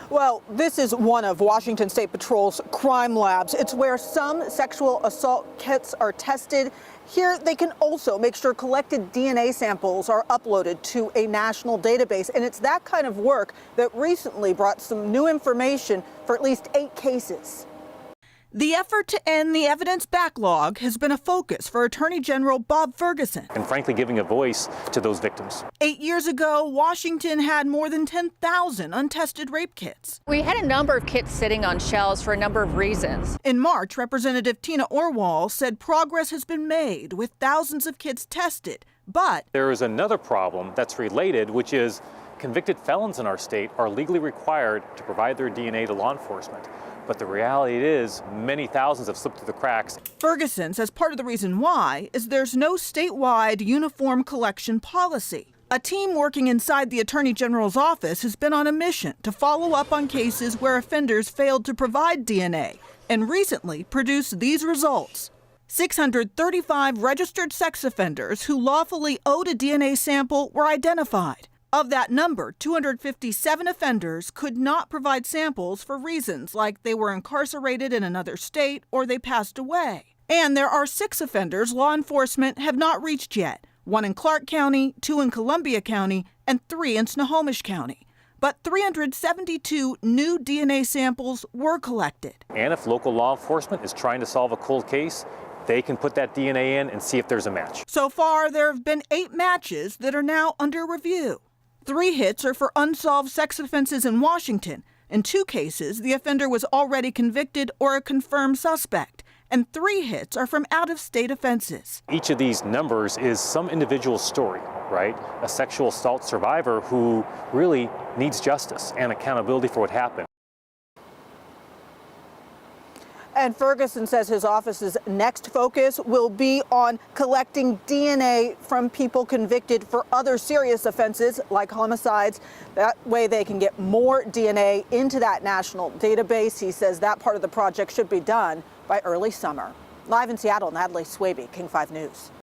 Well, this is one of Washington State Patrol's crime labs. It's where some sexual assault kits are tested. Here, they can also make sure collected DNA samples are uploaded to a national database. And it's that kind of work that recently brought some new information for at least 8 cases. The effort to end the evidence backlog has been a focus for Attorney General Bob Ferguson. And frankly, giving a voice to those victims. 8 years ago, Washington had more than 10,000 untested rape kits. We had a number of kits sitting on shelves for a number of reasons. In March, Representative Tina Orwall said progress has been made with thousands of kits tested, but there is another problem that's related, which is convicted felons in our state are legally required to provide their DNA to law enforcement. But the reality is many thousands have slipped through the cracks. Ferguson says part of the reason why is there's no statewide uniform collection policy. A team working inside the Attorney General's office has been on a mission to follow up on cases where offenders failed to provide DNA and recently produced these results. 635 registered sex offenders who lawfully owed a DNA sample were identified. Of that number, 257 offenders could not provide samples for reasons like they were incarcerated in another state or they passed away. And there are 6 offenders law enforcement have not reached yet, 1 in Clark County, 2 in Columbia County, and 3 in Snohomish County. But 372 new DNA samples were collected. And if local law enforcement is trying to solve a cold case, they can put that DNA in and see if there's a match. So far, there have been 8 matches that are now under review. 3 hits are for unsolved sex offenses in Washington. In 2 cases, the offender was already convicted or a confirmed suspect. And 3 hits are from out-of-state offenses. Each of these numbers is some individual story, right? A sexual assault survivor who really needs justice and accountability for what happened. And Ferguson says his office's next focus will be on collecting DNA from people convicted for other serious offenses like homicides. That way they can get more DNA into that national database. He says that part of the project should be done by early summer. Live in Seattle, Natalie Swaby, King 5 News.